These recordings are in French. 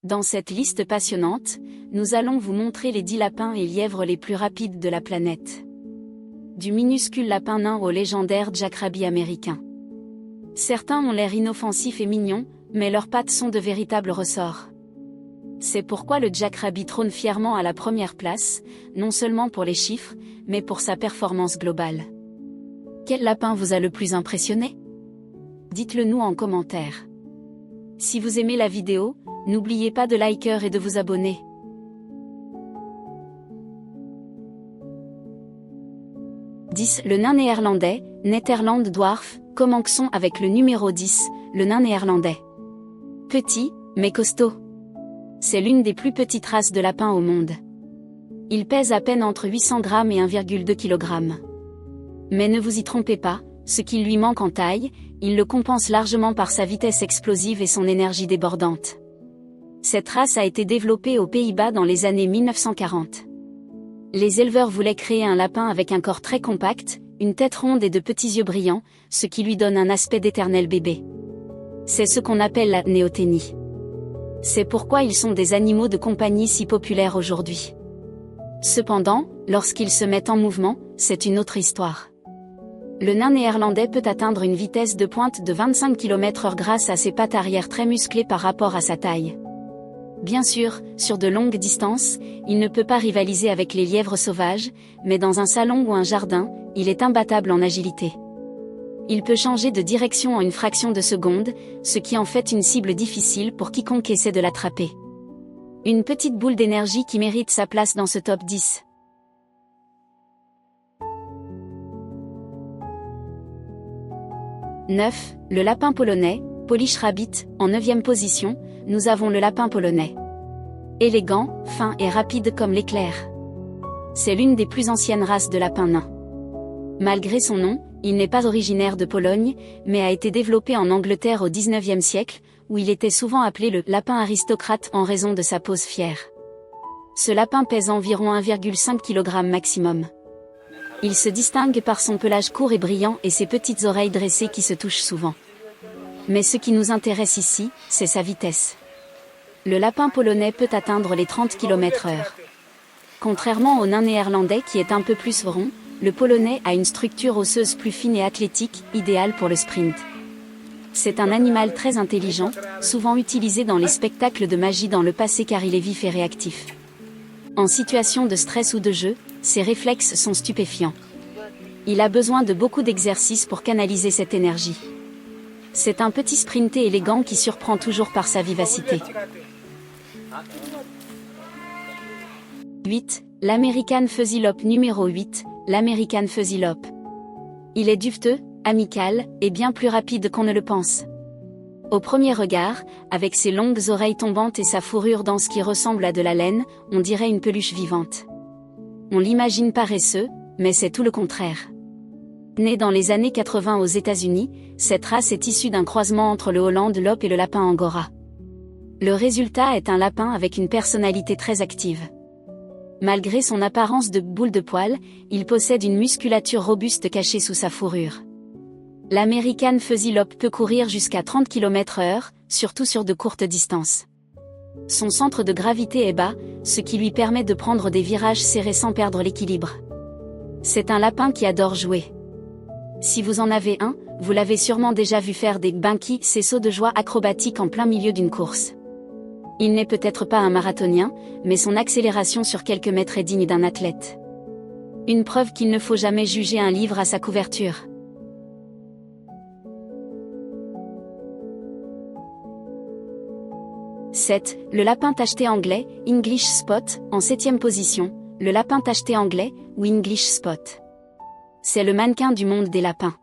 Dans cette liste passionnante, nous allons vous montrer les 10 lapins et lièvres les plus rapides de la planète. Du minuscule lapin nain au légendaire jackrabbit américain. Certains ont l'air inoffensifs et mignons, mais leurs pattes sont de véritables ressorts. C'est pourquoi le jackrabbit trône fièrement à la première place, non seulement pour les chiffres, mais pour sa performance globale. Quel lapin vous a le plus impressionné? Dites-le nous en commentaire. Si vous aimez la vidéo, n'oubliez pas de liker et de vous abonner. « 10. Le nain néerlandais, Netherland Dwarf, commençons avec le numéro 10, le nain néerlandais. Petit, mais costaud. C'est l'une des plus petites races de lapins au monde. Il pèse à peine entre 800 grammes et 1,2 kg. Mais ne vous y trompez pas, ce qui lui manque en taille, il le compense largement par sa vitesse explosive et son énergie débordante. Cette race a été développée aux Pays-Bas dans les années 1940. Les éleveurs voulaient créer un lapin avec un corps très compact, une tête ronde et de petits yeux brillants, ce qui lui donne un aspect d'éternel bébé. C'est ce qu'on appelle la néothénie. C'est pourquoi ils sont des animaux de compagnie si populaires aujourd'hui. Cependant, lorsqu'ils se mettent en mouvement, c'est une autre histoire. Le nain néerlandais peut atteindre une vitesse de pointe de 25 km/h grâce à ses pattes arrière très musclées par rapport à sa taille. Bien sûr, sur de longues distances, il ne peut pas rivaliser avec les lièvres sauvages, mais dans un salon ou un jardin, il est imbattable en agilité. Il peut changer de direction en une fraction de seconde, ce qui en fait une cible difficile pour quiconque essaie de l'attraper. Une petite boule d'énergie qui mérite sa place dans ce top 10. « 9. Le lapin polonais, Polish Rabbit, en 9e position, nous avons le lapin polonais. Élégant, fin et rapide comme l'éclair. C'est l'une des plus anciennes races de lapins nains. Malgré son nom, il n'est pas originaire de Pologne, mais a été développé en Angleterre au XIXe siècle, où il était souvent appelé le lapin aristocrate en raison de sa pose fière. Ce lapin pèse environ 1,5 kg maximum. Il se distingue par son pelage court et brillant et ses petites oreilles dressées qui se touchent souvent. Mais ce qui nous intéresse ici, c'est sa vitesse. Le lapin polonais peut atteindre les 30 km/h. Contrairement au nain néerlandais qui est un peu plus rond, le polonais a une structure osseuse plus fine et athlétique, idéale pour le sprint. C'est un animal très intelligent, souvent utilisé dans les spectacles de magie dans le passé car il est vif et réactif. En situation de stress ou de jeu, ses réflexes sont stupéfiants. Il a besoin de beaucoup d'exercice pour canaliser cette énergie. C'est un petit sprinter élégant qui surprend toujours par sa vivacité. 8. L'American Fuzzy Lop numéro 8, l'American Fuzzy Lop. Il est duveteux, amical, et bien plus rapide qu'on ne le pense. Au premier regard, avec ses longues oreilles tombantes et sa fourrure dense qui ressemble à de la laine, on dirait une peluche vivante. On l'imagine paresseux, mais c'est tout le contraire. Né dans les années 80 aux États-Unis, cette race est issue d'un croisement entre le Holland Lop et le lapin Angora. Le résultat est un lapin avec une personnalité très active. Malgré son apparence de boule de poil, il possède une musculature robuste cachée sous sa fourrure. L'American Fuzzy Lop peut courir jusqu'à 30 km/h, surtout sur de courtes distances. Son centre de gravité est bas, ce qui lui permet de prendre des virages serrés sans perdre l'équilibre. C'est un lapin qui adore jouer. Si vous en avez un, vous l'avez sûrement déjà vu faire des banquis, ces sauts de joie acrobatiques en plein milieu d'une course. Il n'est peut-être pas un marathonien, mais son accélération sur quelques mètres est digne d'un athlète. Une preuve qu'il ne faut jamais juger un livre à sa couverture. « 7. Le lapin tacheté anglais, English Spot, en 7e position, le lapin tacheté anglais, ou English Spot. C'est le mannequin du monde des lapins.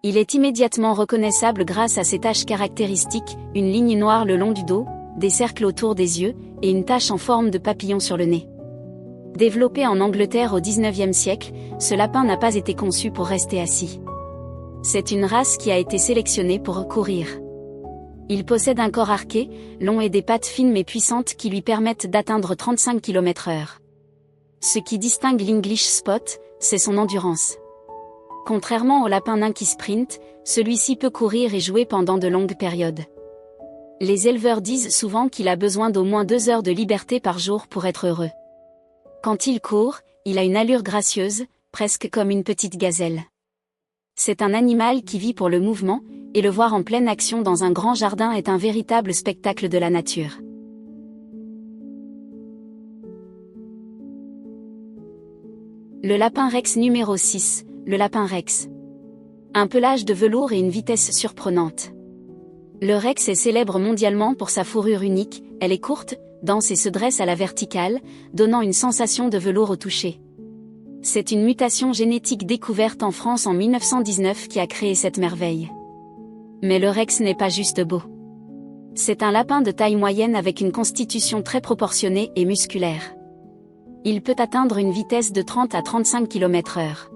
Il est immédiatement reconnaissable grâce à ses taches caractéristiques, une ligne noire le long du dos, des cercles autour des yeux, et une tache en forme de papillon sur le nez. Développé en Angleterre au XIXe siècle, ce lapin n'a pas été conçu pour rester assis. C'est une race qui a été sélectionnée pour courir. Il possède un corps arqué, long et des pattes fines mais puissantes qui lui permettent d'atteindre 35 km/h. Ce qui distingue l'English Spot, c'est son endurance. Contrairement au lapin nain qui sprint, celui-ci peut courir et jouer pendant de longues périodes. Les éleveurs disent souvent qu'il a besoin d'au moins 2 heures de liberté par jour pour être heureux. Quand il court, il a une allure gracieuse, presque comme une petite gazelle. C'est un animal qui vit pour le mouvement, et le voir en pleine action dans un grand jardin est un véritable spectacle de la nature. Le lapin rex numéro 6, le lapin rex. Un pelage de velours et une vitesse surprenante. Le rex est célèbre mondialement pour sa fourrure unique, elle est courte, dense et se dresse à la verticale, donnant une sensation de velours au toucher. C'est une mutation génétique découverte en France en 1919 qui a créé cette merveille. Mais le rex n'est pas juste beau. C'est un lapin de taille moyenne avec une constitution très proportionnée et musculaire. Il peut atteindre une vitesse de 30 à 35 km/h.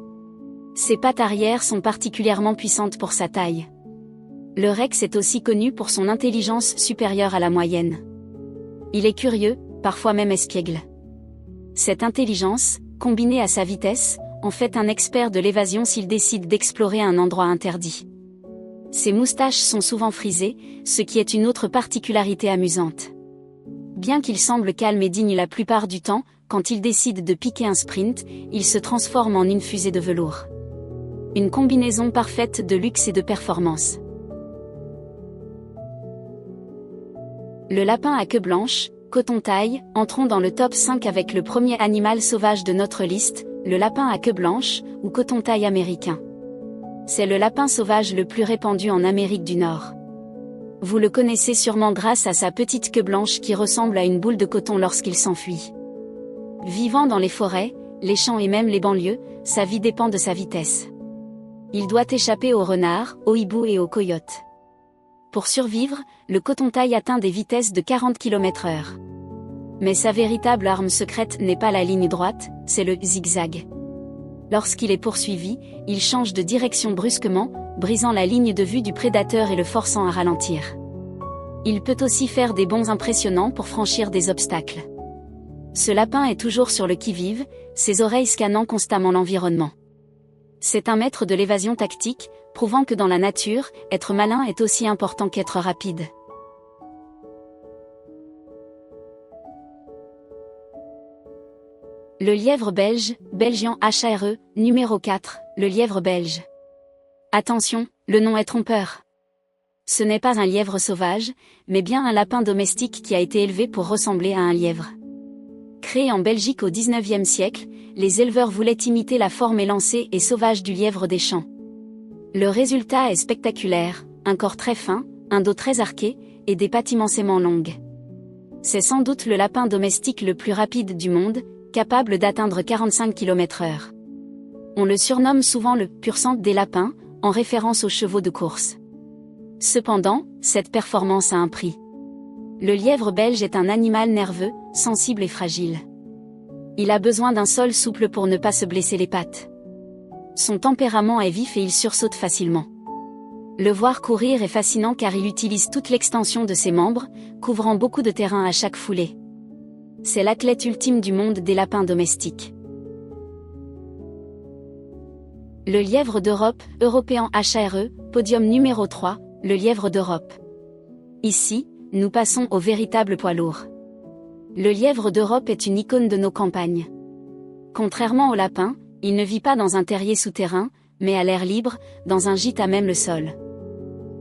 Ses pattes arrière sont particulièrement puissantes pour sa taille. Le rex est aussi connu pour son intelligence supérieure à la moyenne. Il est curieux, parfois même espiègle. Cette intelligence, combinée à sa vitesse, en fait un expert de l'évasion s'il décide d'explorer un endroit interdit. Ses moustaches sont souvent frisées, ce qui est une autre particularité amusante. Bien qu'il semble calme et digne la plupart du temps, quand il décide de piquer un sprint, il se transforme en une fusée de velours. Une combinaison parfaite de luxe et de performance. Le lapin à queue blanche, coton-taille, entrons dans le top 5 avec le premier animal sauvage de notre liste, le lapin à queue blanche, ou coton-taille américain. C'est le lapin sauvage le plus répandu en Amérique du Nord. Vous le connaissez sûrement grâce à sa petite queue blanche qui ressemble à une boule de coton lorsqu'il s'enfuit. Vivant dans les forêts, les champs et même les banlieues, sa vie dépend de sa vitesse. Il doit échapper aux renards, aux hiboux et aux coyotes. Pour survivre, le coton-taille atteint des vitesses de 40 km/h. Mais sa véritable arme secrète n'est pas la ligne droite, c'est le zigzag. Lorsqu'il est poursuivi, il change de direction brusquement, brisant la ligne de vue du prédateur et le forçant à ralentir. Il peut aussi faire des bonds impressionnants pour franchir des obstacles. Ce lapin est toujours sur le qui-vive, ses oreilles scannant constamment l'environnement. C'est un maître de l'évasion tactique, prouvant que dans la nature, être malin est aussi important qu'être rapide. Le lièvre belge, Belgian HARE, numéro 4, le lièvre belge. Attention, le nom est trompeur. Ce n'est pas un lièvre sauvage, mais bien un lapin domestique qui a été élevé pour ressembler à un lièvre. Créé en Belgique au XIXe siècle, les éleveurs voulaient imiter la forme élancée et sauvage du lièvre des champs. Le résultat est spectaculaire, un corps très fin, un dos très arqué, et des pattes immensément longues. C'est sans doute le lapin domestique le plus rapide du monde, capable d'atteindre 45 km/h. On le surnomme souvent le « pur sang des lapins », en référence aux chevaux de course. Cependant, cette performance a un prix. Le lièvre belge est un animal nerveux, sensible et fragile. Il a besoin d'un sol souple pour ne pas se blesser les pattes. Son tempérament est vif et il sursaute facilement. Le voir courir est fascinant car il utilise toute l'extension de ses membres, couvrant beaucoup de terrain à chaque foulée. C'est l'athlète ultime du monde des lapins domestiques. Le lièvre d'Europe, European HARE, podium numéro 3, le lièvre d'Europe. Ici, nous passons au véritable poids lourd. Le lièvre d'Europe est une icône de nos campagnes. Contrairement au lapin, il ne vit pas dans un terrier souterrain, mais à l'air libre, dans un gîte à même le sol.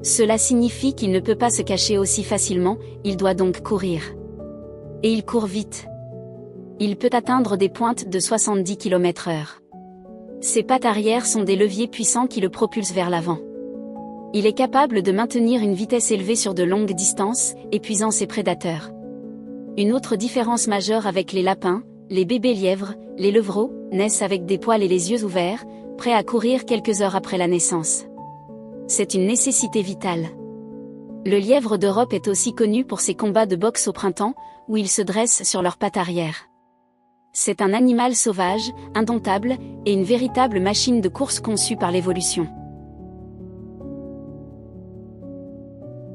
Cela signifie qu'il ne peut pas se cacher aussi facilement, il doit donc courir. Et il court vite. Il peut atteindre des pointes de 70 km/h. Ses pattes arrière sont des leviers puissants qui le propulsent vers l'avant. Il est capable de maintenir une vitesse élevée sur de longues distances, épuisant ses prédateurs. Une autre différence majeure avec les lapins, les bébés lièvres, les levreaux, naissent avec des poils et les yeux ouverts, prêts à courir quelques heures après la naissance. C'est une nécessité vitale. Le lièvre d'Europe est aussi connu pour ses combats de boxe au printemps, où ils se dressent sur leurs pattes arrière. C'est un animal sauvage, indomptable, et une véritable machine de course conçue par l'évolution.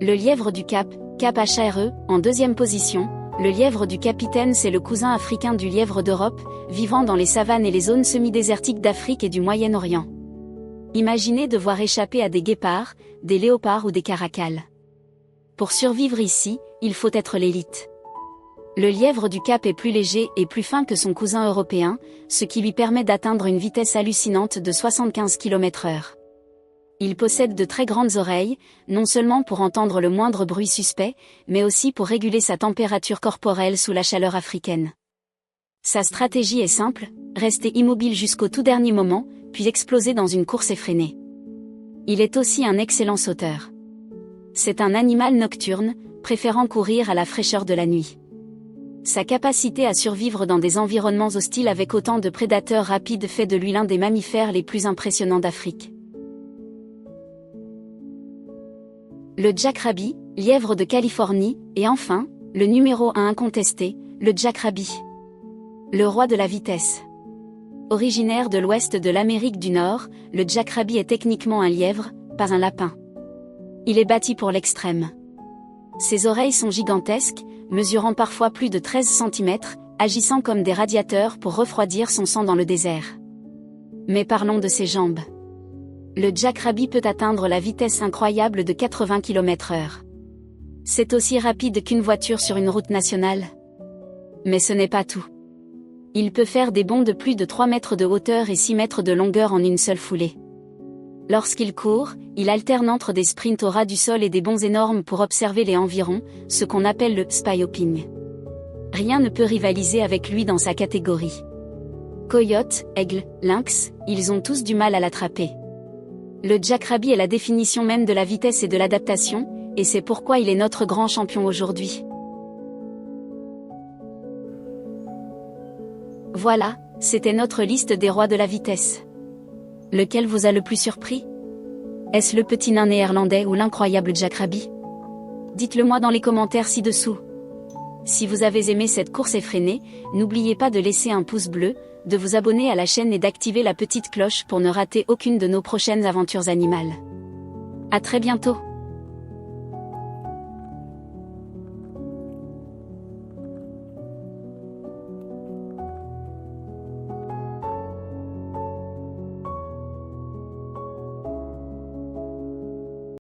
Le lièvre du Cap, Cap HARE, en deuxième position. Le lièvre du capitaine c'est le cousin africain du lièvre d'Europe, vivant dans les savanes et les zones semi-désertiques d'Afrique et du Moyen-Orient. Imaginez devoir échapper à des guépards, des léopards ou des caracals. Pour survivre ici, il faut être l'élite. Le lièvre du Cap est plus léger et plus fin que son cousin européen, ce qui lui permet d'atteindre une vitesse hallucinante de 75 km/h. Il possède de très grandes oreilles, non seulement pour entendre le moindre bruit suspect, mais aussi pour réguler sa température corporelle sous la chaleur africaine. Sa stratégie est simple, rester immobile jusqu'au tout dernier moment, puis exploser dans une course effrénée. Il est aussi un excellent sauteur. C'est un animal nocturne, préférant courir à la fraîcheur de la nuit. Sa capacité à survivre dans des environnements hostiles avec autant de prédateurs rapides fait de lui l'un des mammifères les plus impressionnants d'Afrique. Le jackrabbit, lièvre de Californie, et enfin, le numéro 1 incontesté, le jackrabbit. Le roi de la vitesse. Originaire de l'ouest de l'Amérique du Nord, le jackrabbit est techniquement un lièvre, pas un lapin. Il est bâti pour l'extrême. Ses oreilles sont gigantesques, mesurant parfois plus de 13 cm, agissant comme des radiateurs pour refroidir son sang dans le désert. Mais parlons de ses jambes. Le jackrabbit peut atteindre la vitesse incroyable de 80 km/h. C'est aussi rapide qu'une voiture sur une route nationale. Mais ce n'est pas tout. Il peut faire des bonds de plus de 3 mètres de hauteur et 6 mètres de longueur en une seule foulée. Lorsqu'il court, il alterne entre des sprints au ras du sol et des bonds énormes pour observer les environs, ce qu'on appelle le spy-hopping. Rien ne peut rivaliser avec lui dans sa catégorie. Coyote, aigle, lynx, ils ont tous du mal à l'attraper. Le jackrabbit est la définition même de la vitesse et de l'adaptation, et c'est pourquoi il est notre grand champion aujourd'hui. Voilà, c'était notre liste des rois de la vitesse. Lequel vous a le plus surpris? Est-ce le petit nain néerlandais ou l'incroyable jackrabbit? Dites-le moi dans les commentaires ci-dessous. Si vous avez aimé cette course effrénée, n'oubliez pas de laisser un pouce bleu, de vous abonner à la chaîne et d'activer la petite cloche pour ne rater aucune de nos prochaines aventures animales. À très bientôt!